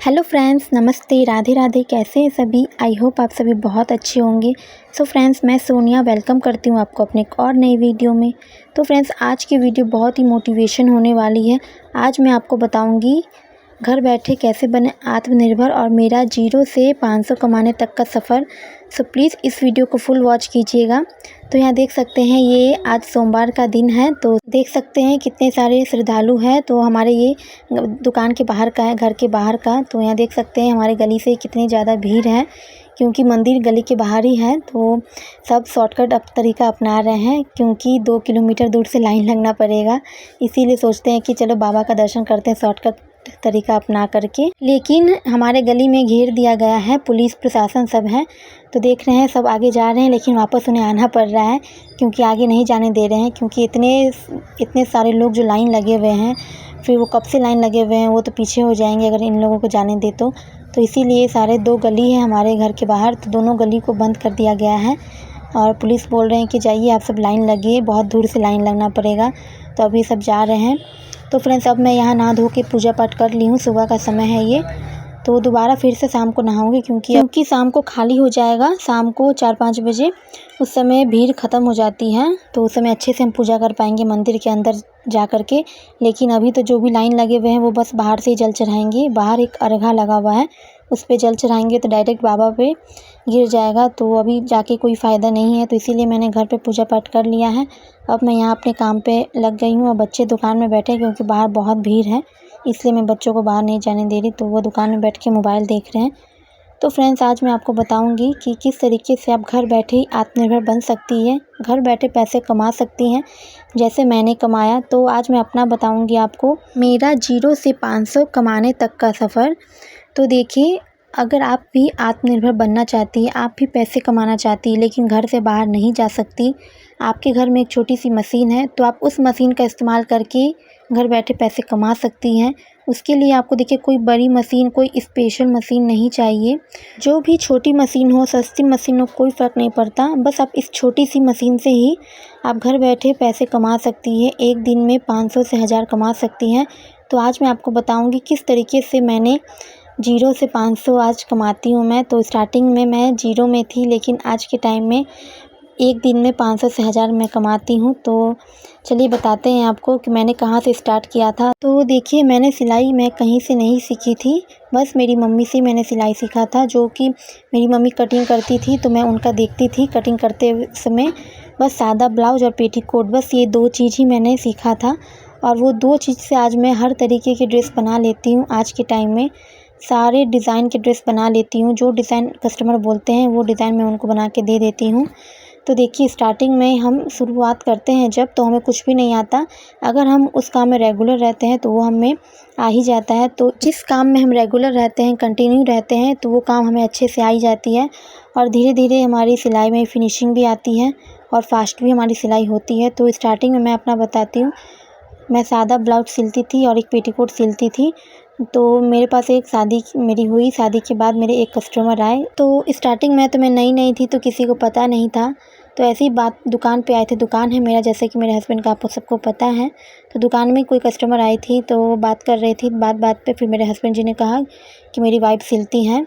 Hello friends, नमस्ते, राधे राधे। कैसे हैं सभी? आई होप आप सभी बहुत अच्छे होंगे। सो फ्रेंड्स, मैं सोनिया वेलकम करती हूँ आपको अपने एक और नई वीडियो में। तो फ्रेंड्स, आज की वीडियो बहुत ही मोटिवेशन होने वाली है। आज मैं आपको बताऊँगी घर बैठे कैसे बने आत्मनिर्भर और मेरा 0 से 500 कमाने तक का सफ़र। सो प्लीज़ इस वीडियो को फुल वॉच कीजिएगा। तो यहाँ देख सकते हैं, ये आज सोमवार का दिन है। तो देख सकते हैं कितने सारे श्रद्धालु हैं। तो हमारे ये दुकान के बाहर का है, घर के बाहर का। तो यहाँ देख सकते हैं हमारे गली से कितनी ज़्यादा भीड़ है, क्योंकि मंदिर गली के बाहर ही है। तो सब शॉर्टकट तरीका अपना रहे हैं, क्योंकि 2 किलोमीटर दूर से लाइन लगना पड़ेगा। इसीलिए सोचते हैं कि चलो बाबा का दर्शन करते हैं शॉर्टकट तरीका अपना करके। लेकिन हमारे गली में घेर दिया गया है, पुलिस प्रशासन सब है। तो देख रहे हैं सब आगे जा रहे हैं, लेकिन वापस उन्हें आना पड़ रहा है, क्योंकि आगे नहीं जाने दे रहे हैं। क्योंकि इतने सारे लोग जो लाइन लगे हुए हैं, फिर वो कब से लाइन लगे हुए हैं, वो तो पीछे हो जाएंगे अगर इन लोगों को जाने दे तो इसीलिए सारे 2 गली है हमारे घर के बाहर, तो दोनों गली को बंद कर दिया गया है। और पुलिस बोल रहे हैं कि जाइए आप सब लाइन लगिए, बहुत दूर से लाइन लगना पड़ेगा। तो अभी सब जा रहे हैं। तो फ्रेंड्स, अब मैं यहाँ नहा धो के पूजा पाठ कर ली हूँ। सुबह का समय है ये। तो दोबारा फिर से शाम को नहाऊंगी, क्योंकि शाम को खाली हो जाएगा। शाम को 4-5 बजे उस समय भीड़ ख़त्म हो जाती है, तो उस समय अच्छे से हम पूजा कर पाएंगे मंदिर के अंदर जा कर के। लेकिन अभी तो जो भी लाइन लगे हुए हैं वो बस बाहर से ही जल चढ़ाएंगे। बाहर एक अर्घा लगा हुआ है, उस पर जल चढ़ाएंगे तो डायरेक्ट बाबा पे गिर जाएगा। तो अभी जाके कोई फ़ायदा नहीं है। तो इसीलिए मैंने घर पे पूजा पाठ कर लिया है। अब मैं यहाँ अपने काम पे लग गई हूँ। और बच्चे दुकान में बैठे हैं, क्योंकि बाहर बहुत भीड़ है, इसलिए मैं बच्चों को बाहर नहीं जाने दे रही। तो वो दुकान में बैठ के मोबाइल देख रहे हैं। तो फ्रेंड्स, आज मैं आपको बताऊंगी कि किस तरीके से आप घर बैठे ही आत्मनिर्भर बन सकती है, घर बैठे पैसे कमा सकती हैं, जैसे मैंने कमाया। तो आज मैं अपना बताऊंगी आपको, मेरा 0 से 500 कमाने तक का सफ़र। तो देखिए, अगर आप भी आत्मनिर्भर बनना चाहती हैं, आप भी पैसे कमाना चाहती हैं, लेकिन घर से बाहर नहीं जा सकती, आपके घर में एक छोटी सी मशीन है, तो आप उस मशीन का इस्तेमाल करके घर बैठे पैसे कमा सकती हैं। उसके लिए आपको देखिए कोई बड़ी मशीन, कोई स्पेशल मशीन नहीं चाहिए। जो भी छोटी मशीन हो, सस्ती मशीन हो, कोई फ़र्क नहीं पड़ता। बस आप इस छोटी सी मशीन से ही आप घर बैठे पैसे कमा सकती हैं। एक दिन में 500 से 1000 कमा सकती हैं। तो आज मैं आपको बताऊंगी किस तरीके से मैंने 0 से 500 आज कमाती हूँ मैं। तो स्टार्टिंग में मैं 0 में थी, लेकिन आज के टाइम में एक दिन में 500 से 1000 मैं कमाती हूँ। तो चलिए बताते हैं आपको कि मैंने कहाँ से स्टार्ट किया था। तो देखिए, मैंने सिलाई मैं कहीं से नहीं सीखी थी, बस मेरी मम्मी से मैंने सिलाई सीखा था। जो कि मेरी मम्मी कटिंग करती थी, तो मैं उनका देखती थी कटिंग करते समय। बस सादा ब्लाउज़ और पेटीकोट, बस ये 2 चीज़ ही मैंने सीखा था। और वो 2 चीज़ से आज मैं हर तरीके की ड्रेस बना लेती हूँ। आज के टाइम में सारे डिज़ाइन के ड्रेस बना लेती हूँ। जो डिज़ाइन कस्टमर बोलते हैं वो डिज़ाइन मैं उनको बना के दे देती हूँ। तो देखिए, स्टार्टिंग में हम शुरुआत करते हैं जब, तो हमें कुछ भी नहीं आता। अगर हम उस काम में रेगुलर रहते हैं तो वो हमें आ ही जाता है। तो जिस काम में हम रेगुलर रहते हैं, कंटिन्यू रहते हैं, तो वो काम हमें अच्छे से आ ही जाती है। और धीरे धीरे हमारी सिलाई में फिनिशिंग भी आती है और फास्ट भी हमारी सिलाई होती है। तो स्टार्टिंग में मैं अपना बताती हूँ। मैं सादा ब्लाउज सिलती थी और एक पेटीकोट सिलती थी। तो मेरे पास एक शादी मेरी हुई, शादी के बाद मेरे एक कस्टमर आए। तो स्टार्टिंग में तो मैं नई थी, तो किसी को पता नहीं था। तो ऐसी बात दुकान पे आए थे। दुकान है मेरा, जैसे कि मेरे हस्बैंड का आप सबको पता है। तो दुकान में कोई कस्टमर आई थी, तो वो बात कर रही थी। बात पे फिर मेरे हस्बैंड जी ने कहा कि मेरी वाइफ सिलती हैं।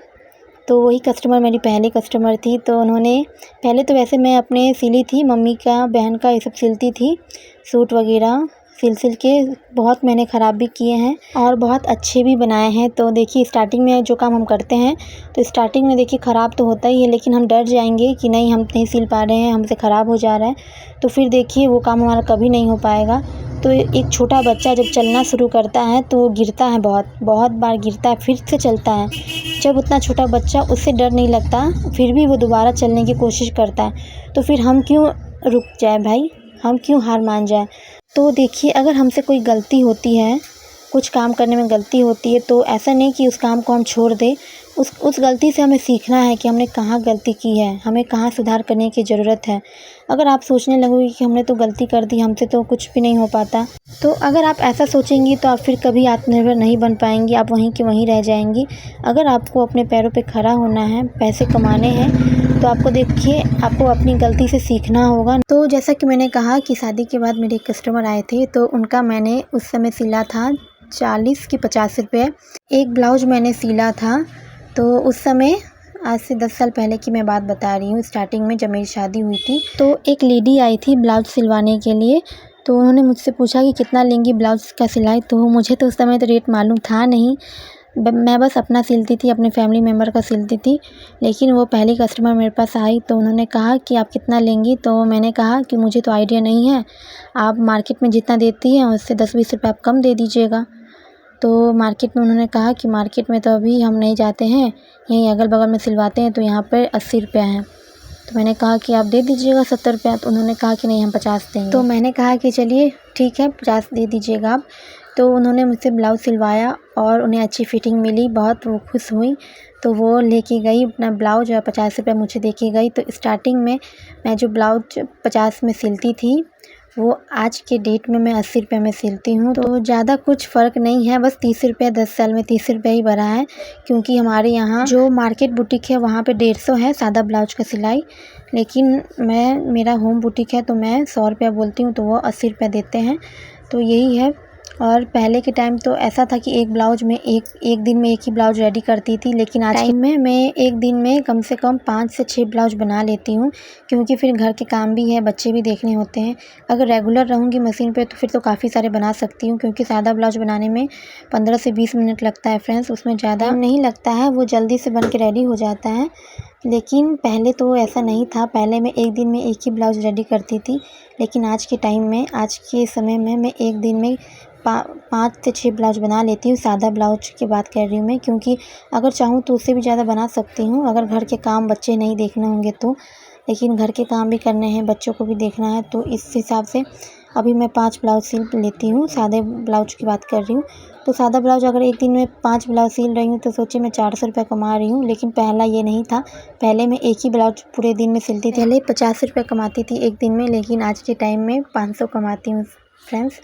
तो वही कस्टमर मेरी पहली कस्टमर थी। तो उन्होंने पहले तो वैसे मैं अपने सिली थी, मम्मी का, बहन का, ये सब सिलती थी, सूट वगैरह सिल के बहुत मैंने ख़राब भी किए हैं और बहुत अच्छे भी बनाए हैं। तो देखिए, स्टार्टिंग में जो काम हम करते हैं, तो स्टार्टिंग में देखिए ख़राब तो होता ही है, लेकिन हम डर जाएंगे कि नहीं, हम नहीं सिल पा रहे हैं, हमसे ख़राब हो जा रहा है। तो फिर देखिए वो काम हमारा कभी नहीं हो पाएगा। तो एक छोटा बच्चा जब चलना शुरू करता है तो वो गिरता है, बहुत बार गिरता है, फिर से चलता है। जब उतना छोटा बच्चा, उससे डर नहीं लगता, फिर भी वो दोबारा चलने की कोशिश करता है। तो फिर हम क्यों रुक जाए भाई, हम क्यों हार मान जाए। तो देखिए, अगर हमसे कोई गलती होती है, कुछ काम करने में गलती होती है, तो ऐसा नहीं कि उस काम को हम छोड़ दें। उस गलती से हमें सीखना है कि हमने कहाँ गलती की है, हमें कहाँ सुधार करने की ज़रूरत है। अगर आप सोचने लगोगे कि हमने तो गलती कर दी, हमसे तो कुछ भी नहीं हो पाता, तो अगर आप ऐसा सोचेंगी तो आप फिर कभी आत्मनिर्भर नहीं बन पाएंगी, आप वहीं के वहीं रह जाएंगी। अगर आपको अपने पैरों पे खड़ा होना है, पैसे कमाने हैं, तो आपको देखिए, आपको अपनी गलती से सीखना होगा। तो जैसा कि मैंने कहा कि शादी के बाद मेरे कस्टमर आए थे, तो उनका मैंने उस समय सिला था 40 की 50 रुपये। एक ब्लाउज़ मैंने सिला था, तो उस समय आज से 10 साल पहले की मैं बात बता रही हूँ, स्टार्टिंग में जब मेरी शादी हुई थी, तो एक लेडी आई थी ब्लाउज़ सिलवाने के लिए। तो उन्होंने मुझसे पूछा कि कितना लेंगी ब्लाउज़ का सिलाई। तो मुझे तो उस समय तो रेट मालूम था नहीं, मैं बस अपना सिलती थी, अपने फैमिली मेम्बर का सिलती थी। लेकिन वो पहली कस्टमर मेरे पास आई, तो उन्होंने कहा कि आप कितना लेंगी। तो मैंने कहा कि मुझे तो आइडिया नहीं है, आप मार्केट में जितना देती हैं उससे 10-20 रुपये आप कम दे दीजिएगा। तो मार्केट में उन्होंने कहा कि मार्केट में तो अभी हम नहीं जाते हैं, यहीं अगल बगल में सिलवाते हैं, तो यहाँ पर 80 रुपये हैं। तो मैंने कहा कि आप दे दीजिएगा 70 रुपये। तो उन्होंने कहा कि नहीं, हम 50 देंगे। तो मैंने कहा कि चलिए ठीक है, 50 दे दीजिएगा आप। तो उन्होंने मुझसे ब्लाउज़ सिलवाया और उन्हें अच्छी फ़िटिंग मिली, बहुत वो खुश हुई। तो वो लेके गई अपना ब्लाउज़ और 50 रुपये मुझे दे के गई। तो स्टार्टिंग में मैं जो ब्लाउज़ 50 में सिलती थी, वो आज के डेट में मैं 80 रुपये में सिलती हूँ। तो ज़्यादा कुछ फ़र्क नहीं है, बस 30 रुपये 10 साल में 30 रुपये ही बढ़ा है। क्योंकि हमारे यहाँ जो मार्केट बुटीक है वहाँ पे 150 है सादा ब्लाउज का सिलाई, लेकिन मेरा होम बुटीक है तो मैं 100 रुपया बोलती हूँ, तो वो 80 रुपये देते हैं। तो यही है। और पहले के टाइम तो ऐसा था कि एक ब्लाउज में एक दिन में एक ही ब्लाउज रेडी करती थी, लेकिन आज टाइम में मैं एक दिन में कम से कम 5 से 6 ब्लाउज बना लेती हूँ। क्योंकि फिर घर के काम भी है, बच्चे भी देखने होते हैं। अगर रेगुलर रहूँगी मशीन पे तो फिर तो काफ़ी सारे बना सकती हूँ, क्योंकि सादा ब्लाउज बनाने में 15 से 20 मिनट लगता है फ्रेंड्स, उसमें ज़्यादा नहीं लगता है, वो जल्दी से बन के रेडी हो जाता है। लेकिन पहले तो ऐसा नहीं था, पहले मैं एक दिन में एक ही ब्लाउज रेडी करती थी। लेकिन आज के टाइम में, आज के समय में मैं एक दिन में 5 से 6 ब्लाउज बना लेती हूँ। सादा ब्लाउज की बात कर रही हूँ मैं, क्योंकि अगर चाहूँ तो उससे भी ज़्यादा बना सकती हूँ, अगर घर के काम बच्चे नहीं देखने होंगे तो। लेकिन घर के काम भी करने हैं, बच्चों को भी देखना है, तो इस हिसाब से अभी मैं 5 ब्लाउज सिल लेती हूँ। सादे ब्लाउज की बात कर रही हूँ। तो सादा ब्लाउज अगर एक दिन में 5 ब्लाउज सिल रही हूँ तो सोचिए मैं 400 रुपये कमा रही हूँ। लेकिन पहला ये नहीं था, पहले मैं एक ही ब्लाउज पूरे दिन में सिलती थी। पहले 50 रुपये कमाती थी एक दिन में, लेकिन आज के टाइम में 500 कमाती हूँ फ्रेंड्स।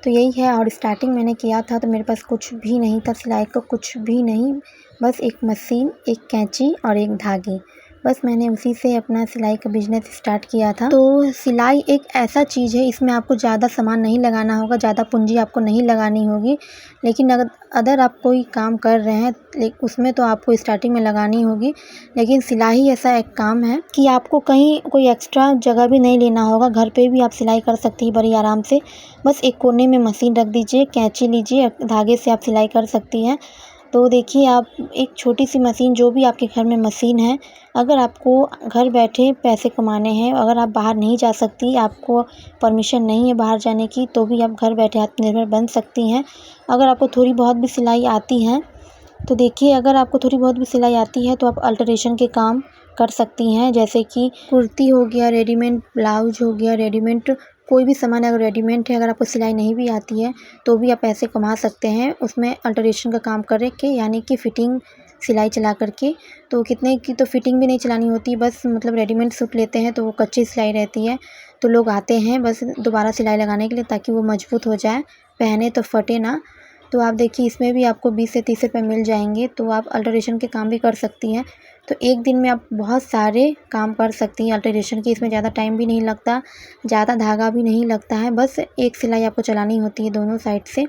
तो यही है। और स्टार्टिंग मैंने किया था तो मेरे पास कुछ भी नहीं था, सिलाई का कुछ भी नहीं, बस एक मशीन, एक कैंची और एक धागे, बस मैंने उसी से अपना सिलाई का बिज़नेस स्टार्ट किया था। तो सिलाई एक ऐसा चीज़ है, इसमें आपको ज़्यादा सामान नहीं लगाना होगा, ज़्यादा पूंजी आपको नहीं लगानी होगी। लेकिन अगर आप कोई काम कर रहे हैं उसमें तो आपको स्टार्टिंग में लगानी होगी। लेकिन सिलाई ऐसा एक काम है कि आपको कहीं कोई एक्स्ट्रा जगह भी नहीं लेना होगा, घर पे भी आप सिलाई कर सकती हैं बड़ी आराम से। बस एक कोने में मशीन रख दीजिए, कैंची लीजिए, धागे से आप सिलाई कर सकती हैं। तो देखिए, आप एक छोटी सी मशीन, जो भी आपके घर में मशीन है, अगर आपको घर बैठे पैसे कमाने हैं, अगर आप बाहर नहीं जा सकती, आपको परमिशन नहीं है बाहर जाने की, तो भी आप घर बैठे आत्मनिर्भर बन सकती हैं। अगर आपको थोड़ी बहुत भी सिलाई आती है तो देखिए, अगर आपको थोड़ी बहुत भी सिलाई आती है तो आप अल्टरेशन के काम कर सकती हैं, जैसे कि कुर्ती हो गया, रेडीमेड ब्लाउज हो गया, रेडीमेड कोई भी सामान अगर रेडीमेड है, अगर आपको सिलाई नहीं भी आती है तो भी आप पैसे कमा सकते हैं उसमें अल्टरेशन का काम करके, यानी कि फ़िटिंग सिलाई चला करके। तो कितने की तो फ़िटिंग भी नहीं चलानी होती, बस मतलब रेडीमेड सूट लेते हैं तो वो कच्ची सिलाई रहती है, तो लोग आते हैं बस दोबारा सिलाई लगाने के लिए, ताकि वो मजबूत हो जाए, पहने तो फटे ना। तो आप देखिए, इसमें भी आपको 20 से 30 रुपये मिल जाएंगे, तो आप अल्टरेशन के काम भी कर सकती हैं। तो एक दिन में आप बहुत सारे काम कर सकती हैं अल्टरेशन की। इसमें ज़्यादा टाइम भी नहीं लगता, ज़्यादा धागा भी नहीं लगता है, बस एक सिलाई आपको चलानी होती है दोनों साइड से,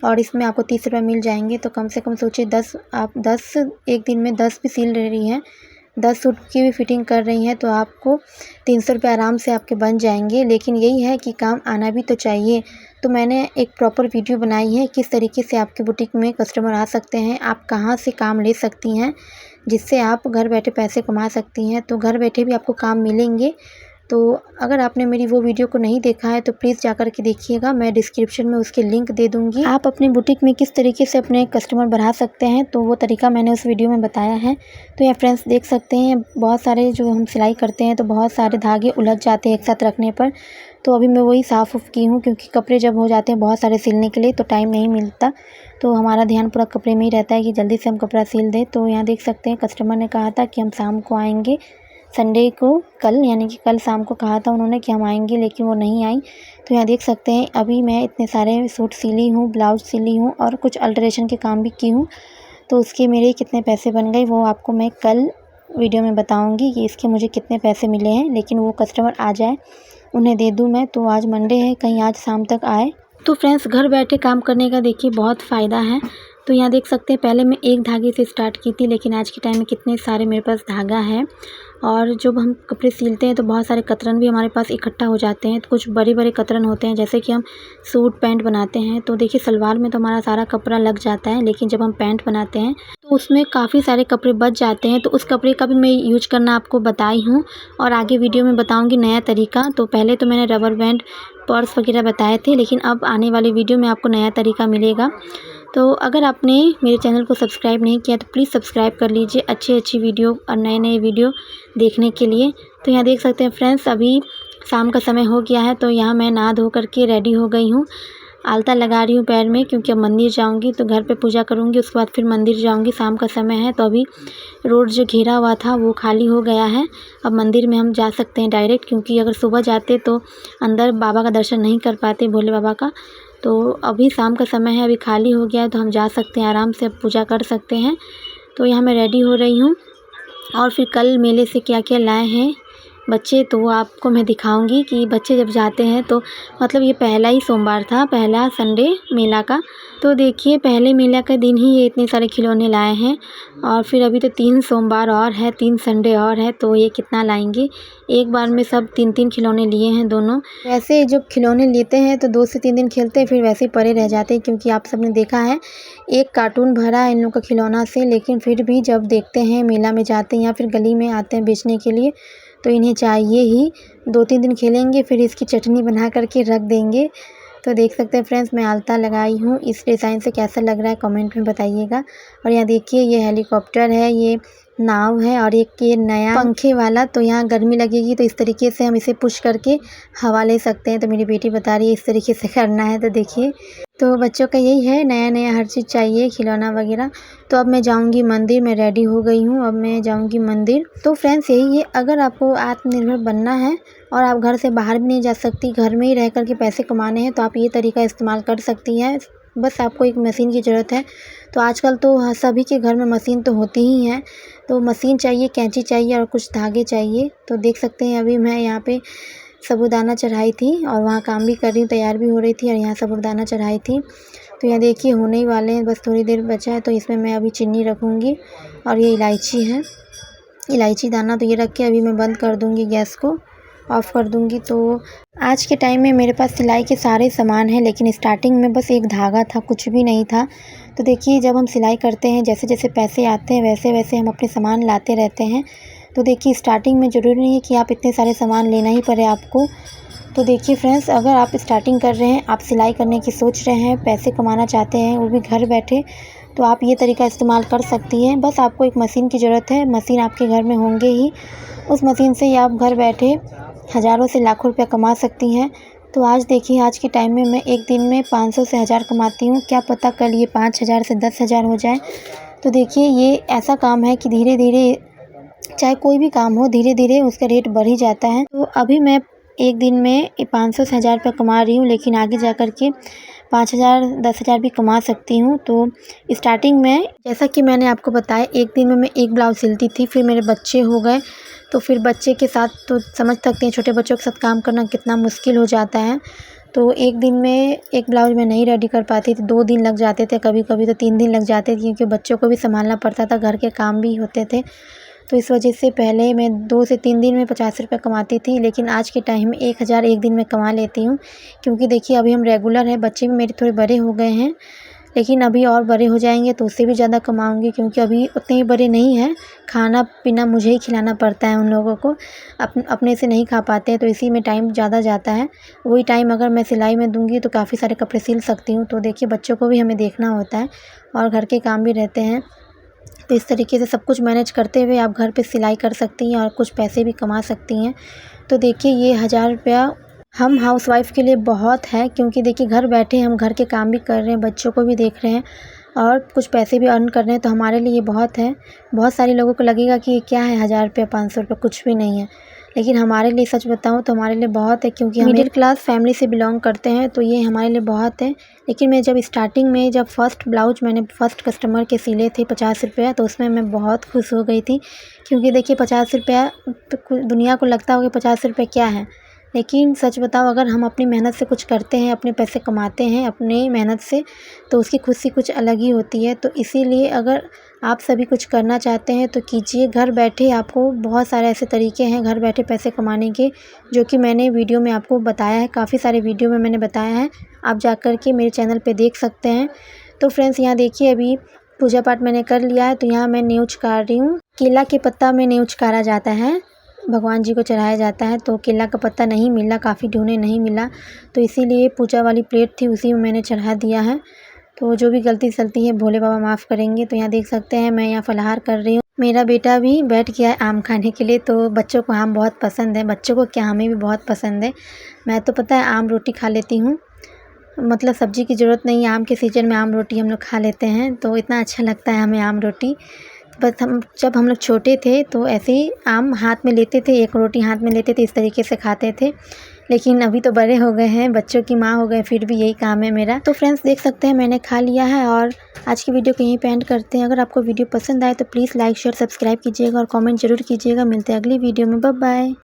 और इसमें आपको 30 रुपये मिल जाएंगे। तो कम से कम सोचिए, 10 एक दिन में 10 भी सिल रही हैं, 10 सूट की भी फ़िटिंग कर रही हैं, तो आपको 300 रुपये आराम से आपके बन जाएंगे। लेकिन यही है कि काम आना भी तो चाहिए। तो मैंने एक प्रॉपर वीडियो बनाई है किस तरीके से आपके बुटीक में कस्टमर आ सकते हैं, आप कहाँ से काम ले सकती हैं, जिससे आप घर बैठे पैसे कमा सकती हैं। तो घर बैठे भी आपको काम मिलेंगे। तो अगर आपने मेरी वो वीडियो को नहीं देखा है तो प्लीज़ जाकर के देखिएगा, मैं डिस्क्रिप्शन में उसके लिंक दे दूँगी। आप अपने बुटीक में किस तरीके से अपने कस्टमर बढ़ा सकते हैं, तो वो तरीका मैंने उस वीडियो में बताया है। तो ये फ्रेंड्स देख सकते हैं, बहुत सारे जो हम सिलाई करते हैं तो बहुत सारे धागे उलझ जाते हैं एक साथ रखने पर, तो अभी मैं वही साफ़ की हूँ, क्योंकि कपड़े जब हो जाते हैं बहुत सारे सिलने के लिए तो टाइम नहीं मिलता। तो हमारा ध्यान पूरा कपड़े में ही रहता है कि जल्दी से हम कपड़ा सिल दें। तो यहाँ देख सकते हैं कस्टमर ने कहा था कि हम शाम को आएँगे, संडे को कल, यानी कि कल शाम को कहा था उन्होंने कि हम आएँगे, लेकिन वो नहीं आई। तो यहाँ देख सकते हैं अभी मैं इतने सारे सूट सिली हूँ, ब्लाउज सिली हूँ और कुछ अल्टरेशन के काम भी की हूँ। तो उसके मेरे कितने पैसे बन गए वो आपको मैं कल वीडियो में बताऊंगी कि इसके मुझे कितने पैसे मिले हैं। लेकिन वो कस्टमर आ जाए, उन्हें दे दूं मैं। तो आज मंडे है, कहीं आज शाम तक आए। तो फ्रेंड्स, घर बैठे काम करने का देखिए बहुत फ़ायदा है। तो यहाँ देख सकते हैं पहले मैं एक धागे से स्टार्ट की थी, लेकिन आज के टाइम में कितने सारे मेरे पास धागा है। और जब हम कपड़े सिलते हैं तो बहुत सारे कतरन भी हमारे पास इकट्ठा हो जाते हैं। तो कुछ बड़े बड़े कतरन होते हैं, जैसे कि हम सूट पैंट बनाते हैं तो देखिए सलवार में तो हमारा सारा कपड़ा लग जाता है, लेकिन जब हम पैंट बनाते हैं तो उसमें काफ़ी सारे कपड़े बच जाते हैं। तो उस कपड़े का भी मैं यूज करना आपको बताई हूँ और आगे वीडियो में बताऊँगी नया तरीका। तो पहले तो मैंने रबर बैंड, पर्स वगैरह बताए थे, लेकिन अब आने वाली वीडियो में आपको नया तरीका मिलेगा। तो अगर आपने मेरे चैनल को सब्सक्राइब नहीं किया तो प्लीज़ सब्सक्राइब कर लीजिए अच्छी अच्छी वीडियो और नए नए वीडियो देखने के लिए। तो यहाँ देख सकते हैं फ्रेंड्स, अभी शाम का समय हो गया है। तो यहाँ मैं नहा धो करके रेडी हो गई हूँ। आलता लगा रही हूँ पैर में, क्योंकि अब मंदिर जाऊँगी तो घर पे पूजा करूँगी, उसके बाद फिर मंदिर जाऊँगी। शाम का समय है तो अभी रोड जो घेरा हुआ था वो खाली हो गया है। अब मंदिर में हम जा सकते हैं डायरेक्ट, क्योंकि अगर सुबह जाते तो अंदर बाबा का दर्शन नहीं कर पाते, भोले बाबा का। तो अभी शाम का समय है, अभी खाली हो गया है तो हम जा सकते हैं, आराम से पूजा कर सकते हैं। तो यहाँ मैं रेडी हो रही हूँ और फिर कल मेले से क्या क्या लाए हैं बच्चे, तो वो आपको मैं दिखाऊंगी कि बच्चे जब जाते हैं तो मतलब ये पहला ही सोमवार था, पहला संडे मेला का। तो देखिए पहले मेला का दिन ही ये इतने सारे खिलौने लाए हैं और फिर अभी तो 3 सोमवार और है, 3 संडे और है, तो ये कितना लाएंगे। एक बार में सब 3-3 खिलौने लिए हैं दोनों। वैसे जब खिलौने लेते हैं तो 2 से 3 दिन खेलते हैं, फिर वैसे ही पड़े रह जाते हैं, क्योंकि आप सबने देखा है एक कार्टून भरा है इन लोग का खिलौना से। लेकिन फिर भी जब देखते हैं मेला में जाते हैं या फिर गली में आते हैं बेचने के लिए, तो इन्हें चाहिए ही। 2-3 दिन खेलेंगे, फिर इसकी चटनी बना करके रख देंगे। तो देख सकते हैं फ्रेंड्स, मैं आलता लगाई हूँ। इस डिज़ाइन से कैसा लग रहा है कमेंट में बताइएगा। और यहाँ देखिए ये हेलीकॉप्टर है, ये नाव है और एक ये नया पंखे वाला। तो यहाँ गर्मी लगेगी तो इस तरीके से हम इसे पुश करके हवा ले सकते हैं। तो मेरी बेटी बता रही है इस तरीके से करना है। तो देखिए, तो बच्चों का यही है, नया नया हर चीज़ चाहिए, खिलौना वगैरह। तो अब मैं जाऊंगी मंदिर, मैं रेडी हो गई हूँ, अब मैं जाऊंगी मंदिर। तो फ्रेंड्स यही है, अगर आपको आत्मनिर्भर बनना है और आप घर से बाहर भी नहीं जा सकती, घर में ही रह कर के पैसे कमाने हैं, तो आप ये तरीका इस्तेमाल कर सकती हैं। बस आपको एक मशीन की ज़रूरत है। तो आजकल तो सभी के घर में मशीन तो होती ही हैं। तो मशीन चाहिए, कैंची चाहिए और कुछ धागे चाहिए। तो देख सकते हैं अभी मैं यहाँ पे साबूदाना चढ़ाई थी और वहाँ काम भी कर रही हूँ, तैयार भी हो रही थी और यहाँ साबूदाना चढ़ाई थी। तो यहाँ देखिए होने ही वाले हैं, बस थोड़ी देर बचा है। तो इसमें मैं अभी चीनी रखूँगी और ये इलायची है, इलायची दाना। तो ये रख के अभी मैं बंद कर दूँगी, गैस को ऑफ़ कर दूँगी। तो आज के टाइम में मेरे पास सिलाई के सारे सामान हैं, लेकिन स्टार्टिंग में बस एक धागा था, कुछ भी नहीं था। तो देखिए जब हम सिलाई करते हैं, जैसे जैसे पैसे आते हैं वैसे वैसे हम अपने सामान लाते रहते हैं। तो देखिए स्टार्टिंग में ज़रूरी नहीं है कि आप इतने सारे सामान लेना ही पड़े आपको। तो देखिए फ्रेंड्स, अगर आप स्टार्टिंग कर रहे हैं, आप सिलाई करने की सोच रहे हैं, पैसे कमाना चाहते हैं वो भी घर बैठे, तो आप ये तरीका इस्तेमाल कर सकती हैं। बस आपको एक मशीन की ज़रूरत है, मशीन आपके घर में होंगे ही। उस मशीन से ही आप घर बैठे हज़ारों से लाखों रुपया कमा सकती हैं। तो आज देखिए, आज के टाइम में मैं एक दिन में 500 से 1000 कमाती हूँ। क्या पता कल ये 5000 से 10,000 हो जाए। तो देखिए ये ऐसा काम है कि धीरे धीरे, चाहे कोई भी काम हो, धीरे धीरे उसका रेट बढ़ ही जाता है। तो अभी मैं एक दिन में 500 से 1000 रुपये कमा रही हूँ, लेकिन आगे जा कर के 5000 10,000 भी कमा सकती हूँ। तो स्टार्टिंग में जैसा कि मैंने आपको बताया, एक दिन में मैं एक ब्लाउज़ सिलती थी, फिर मेरे बच्चे हो गए। तो फिर बच्चे के साथ तो समझ सकते हैं, छोटे बच्चों के साथ काम करना कितना मुश्किल हो जाता है। तो एक दिन में एक ब्लाउज़ मैं नहीं रेडी कर पाती थी, 2 दिन लग जाते थे, कभी कभी तो 3 दिन लग जाते थे, क्योंकि बच्चों को भी संभालना पड़ता था, घर के काम भी होते थे। तो इस वजह से पहले मैं 2 से 3 दिन में 50 रुपये कमाती थी, लेकिन आज के टाइम में 1000 एक दिन में कमा लेती हूँ। क्योंकि देखिए अभी हम रेगुलर हैं, बच्चे भी मेरे थोड़े बड़े हो गए हैं, लेकिन अभी और बड़े हो जाएंगे तो उससे भी ज़्यादा कमाऊँगी, क्योंकि अभी उतने ही बड़े नहीं हैं। खाना पीना मुझे ही खिलाना पड़ता है उन लोगों को, अपने से नहीं खा पाते हैं, तो इसी में टाइम ज़्यादा जाता है। वही टाइम अगर मैं सिलाई में दूँगी तो काफ़ी सारे कपड़े सिल सकती हूँ। तो देखिए बच्चों को भी हमें देखना होता है और घर के काम भी रहते हैं। तो इस तरीके से सब कुछ मैनेज करते हुए आप घर पे सिलाई कर सकती हैं और कुछ पैसे भी कमा सकती हैं। तो देखिए ये हम हाउसवाइफ़ के लिए बहुत है, क्योंकि देखिए घर बैठे हम घर के काम भी कर रहे हैं, बच्चों को भी देख रहे हैं और कुछ पैसे भी अर्न कर रहे हैं, तो हमारे लिए ये बहुत है। बहुत सारे लोगों को लगेगा कि ये क्या है, 1000 रुपये 500 रुपये कुछ भी नहीं है, लेकिन हमारे लिए सच बताऊँ तो हमारे लिए बहुत है, क्योंकि हम मिडिल क्लास फैमिली से बिलोंग करते हैं, तो ये हमारे लिए बहुत है। लेकिन मैं जब स्टार्टिंग में जब फ़र्स्ट ब्लाउज मैंने फ़र्स्ट कस्टमर के सिले थे 50 रुपया, तो उसमें मैं बहुत खुश हो गई थी, क्योंकि देखिए 50 रुपया तो दुनिया को लगता होगा 50 रुपये क्या है, लेकिन सच बताओ अगर हम अपनी मेहनत से कुछ करते हैं, अपने पैसे कमाते हैं अपनी मेहनत से, तो उसकी खुशी कुछ अलग ही होती है। तो इसीलिए अगर आप सभी कुछ करना चाहते हैं तो कीजिए, घर बैठे आपको बहुत सारे ऐसे तरीके हैं घर बैठे पैसे कमाने के, जो कि मैंने वीडियो में आपको बताया है, काफ़ी सारे वीडियो में मैंने बताया है, आप जा कर के मेरे चैनल पे देख सकते हैं। तो फ्रेंड्स यहाँ देखिए अभी पूजा पाठ मैंने कर लिया है, तो यहाँ मैं न्यूज काट रही हूँ। केला के पत्ता में न्यूज काटा जाता है, भगवान जी को चढ़ाया जाता है, तो केला का पत्ता नहीं मिला, काफ़ी ढूँढे नहीं मिला, तो इसीलिए पूजा वाली प्लेट थी उसी में मैंने चढ़ा दिया है। तो जो भी गलती सलती है भोले बाबा माफ़ करेंगे। तो यहाँ देख सकते हैं मैं यहाँ फलाहार कर रही हूँ। मेरा बेटा भी बैठ गया है आम खाने के लिए, तो बच्चों को आम बहुत पसंद है, बच्चों को क्या हमें भी बहुत पसंद है। मैं तो पता है आम रोटी खा लेती हूँ, मतलब सब्ज़ी की ज़रूरत नहीं है, आम के सीज़न में आम रोटी हम लोग खा लेते हैं, तो इतना अच्छा लगता है हमें आम रोटी। बस जब हम लोग छोटे थे तो ऐसे ही आम हाथ में लेते थे, एक रोटी हाथ में लेते थे, इस तरीके से खाते थे। लेकिन अभी तो बड़े हो गए हैं, बच्चों की माँ हो गए, फिर भी यही काम है मेरा। तो फ्रेंड्स देख सकते हैं मैंने खा लिया है और आज की वीडियो को यहीं पे एंड करते हैं। अगर आपको वीडियो पसंद आए तो प्लीज़ लाइक शेयर सब्सक्राइब कीजिएगा और कमेंट ज़रूर कीजिएगा। मिलते हैं अगली वीडियो में, बाय बाय।